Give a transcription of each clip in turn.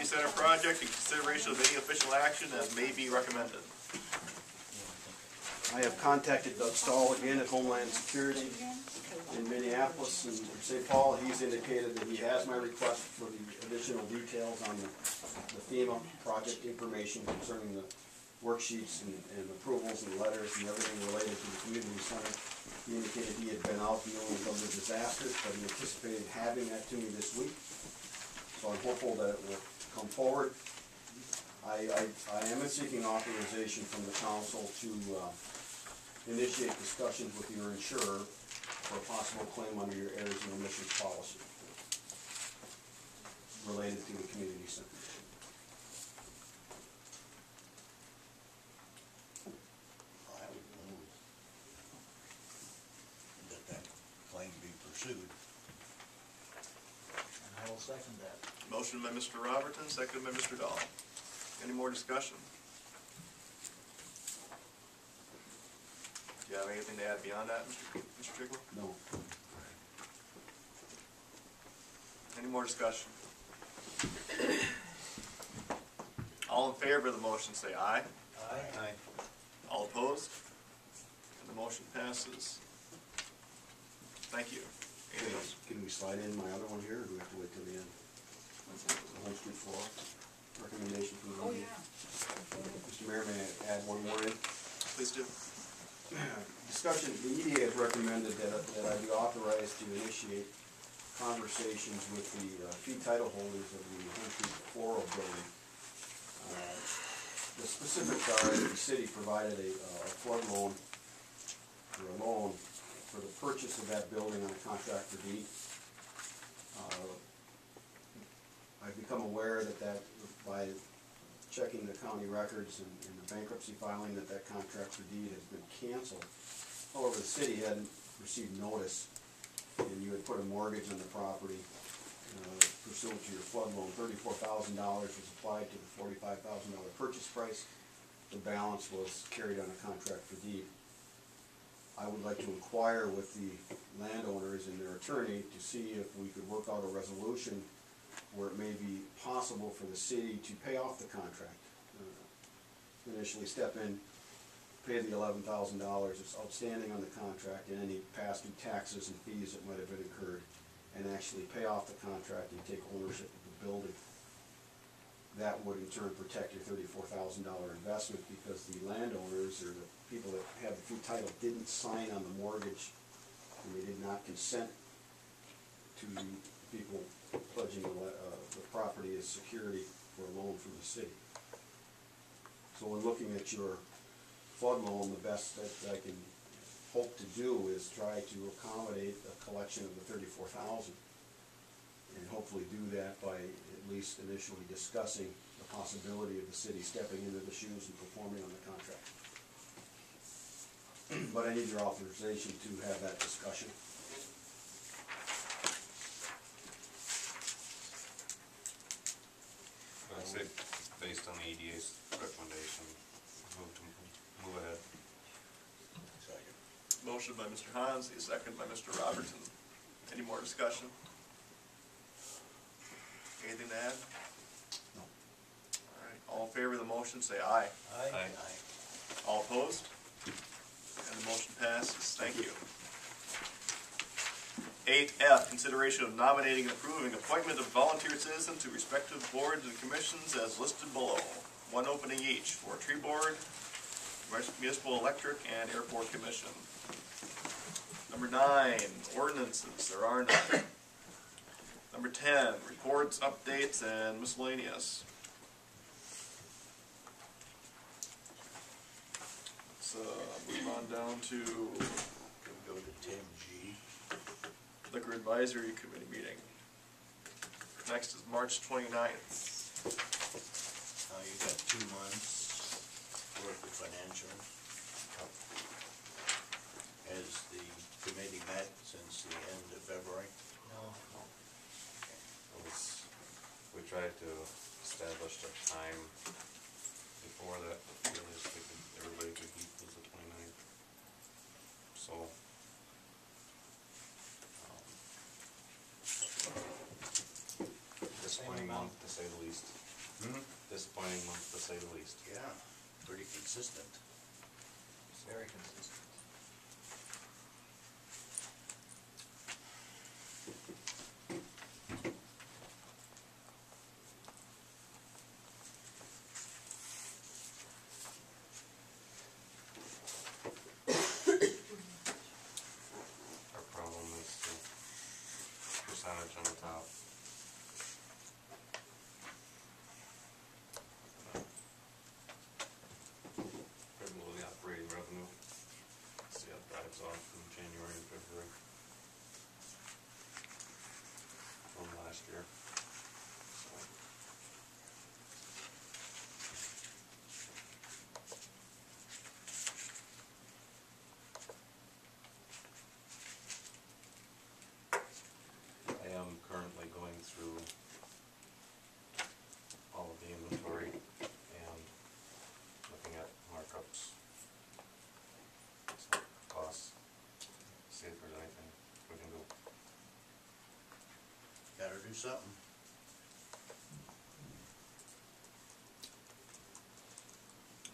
community center project in consideration of any official action as may be recommended. I have contacted Doug Stahl again at Homeland Security in Minneapolis and St. Paul. He's indicated that he has my request for the additional details on the FEMA project information concerning the worksheets and approvals and letters and everything related to the community center. He indicated he had been out dealing with other disasters, but he anticipated having that to me this week. So I'm hopeful that it will come forward. I am seeking authorization from the council to initiate discussions with your insurer for a possible claim under your errors and omissions policy related to the community center. I would move that claim be pursued. And I will second that. Motion by Mr. Robertson, seconded by Mr. Dahl. Any more discussion? Do you have anything to add beyond that, Mr. Trigler? No. Any more discussion? All in favor of the motion say aye. Aye. All opposed? And the motion passes. Thank you. Anything else? Can we slide in my other one here, or do we have to wait till the end? The Home Street 4 recommendation from the meeting. Mr. Mayor, may I add one more in? Please do. Discussion, the EDA has recommended that I be authorized to initiate conversations with the fee title holders of the Home Street 4 building. The specifics are that the city provided a flood loan, or a loan, for the purchase of that building on a contract for deed. I've become aware that by checking the county records and the bankruptcy filing that contract for deed has been canceled. However, the city hadn't received notice, and you had put a mortgage on the property pursuant to your flood loan. $34,000 was applied to the $45,000 purchase price. The balance was carried on a contract for deed. I would like to inquire with the landowners and their attorney to see if we could work out a resolution where it may be possible for the city to pay off the contract. Initially step in, pay the $11,000 that's outstanding on the contract and any past due taxes and fees that might have been incurred, and actually pay off the contract and take ownership of the building. That would in turn protect your $34,000 investment, because the landowners or the people that have the fee title didn't sign on the mortgage, and they did not consent to the people pledging the property as security for a loan from the city. So when looking at your flood loan, the best that I can hope to do is try to accommodate a collection of the $34,000, and hopefully do that by at least initially discussing the possibility of the city stepping into the shoes and performing on the contract. But I need your authorization to have that discussion. I'd say, based on the EDA's recommendation, move ahead. Second. Motion by Mr. Hans, a second by Mr. Robertson. Any more discussion? Anything to add? No. All right. All in favor of the motion say aye. Aye. Aye. All opposed? And the motion passes. Thank you. 8F, consideration of nominating and approving appointment of volunteer citizens to respective boards and commissions as listed below. One opening each for Tree Board, Municipal Electric, and Airport Commission. Number 9, ordinances. There are none. Number 10, reports, updates, and miscellaneous. Let's move on down to Can we go to 10G? Liquor Advisory Committee meeting. Next is March 29th. You got 2 months worth of financial. Has the committee met since the end of February? No. We tried to establish a time before that, realistically, everybody could meet was the 29th. So, disappointing month to say the least. disappointing month to say the least. Yeah, pretty consistent. Very consistent. Our problem is the percentage on the top. Below the operating revenue. See how it dives off from January and February. From last year. So. I am currently going through all of the inventory and looking at markups, so costs, see if there's anything we can do. Gotta do something.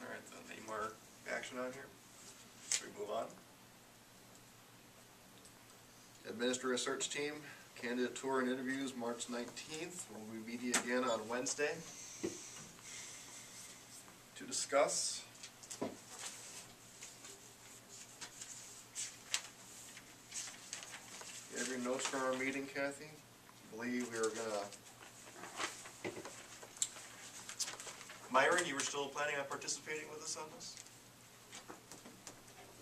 Alright, then, any more action on here? Should we move on? Administer a search team, candidate tour and interviews, March 19th. We'll be meeting again on Wednesday to discuss. You have your notes from our meeting, Kathy? I believe we were gonna... Myron, you were still planning on participating with us on this?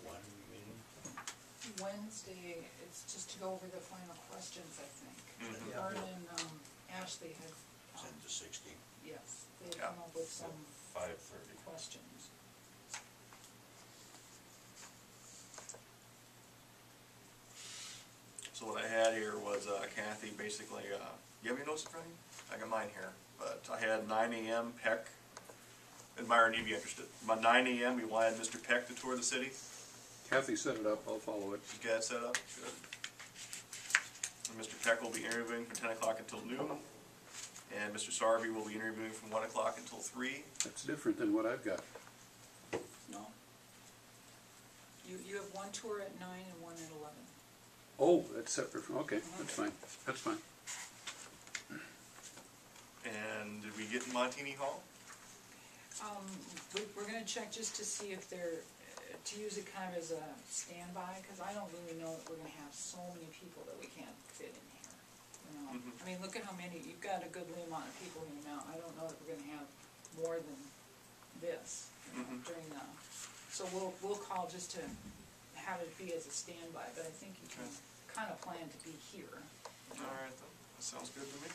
One meeting. Wednesday, it's just to go over the final questions, I think. Mhm. Yeah. Art and Ashley had, Send to 60. yes, they had Yeah. come up with some 5:30. questions. So what I had here was Kathy basically, you have your notes in front of you? I got mine here, but I had 9 AM Peck, and Myron, you'd be interested. About 9 AM, we wanted Mr. Peck to tour the city. Kathy set it up, I'll follow it. You got it set up? Good. And Mr. Peck will be interviewing from 10 o'clock until noon, and Mr. Sarvey will be interviewing from 1 o'clock until 3. That's different than what I've got. No? You have one tour at 9 and one at 11. Oh, that's separate from, okay, that's fine, that's fine. And did we get in Montini Hall? We're gonna check just to see if they're, to use it kind of as a standby, because I don't really know that we're gonna have so many people that we can't fit in here. You know, Mhm. I mean, look at how many, you've got a goodly amount of people in now, I don't know that we're gonna have more than this, you know, Mhm. during the, so we'll call just to have it be as a standby, but I think you can Okay. kind of plan to be here. All right, then. That sounds good to me.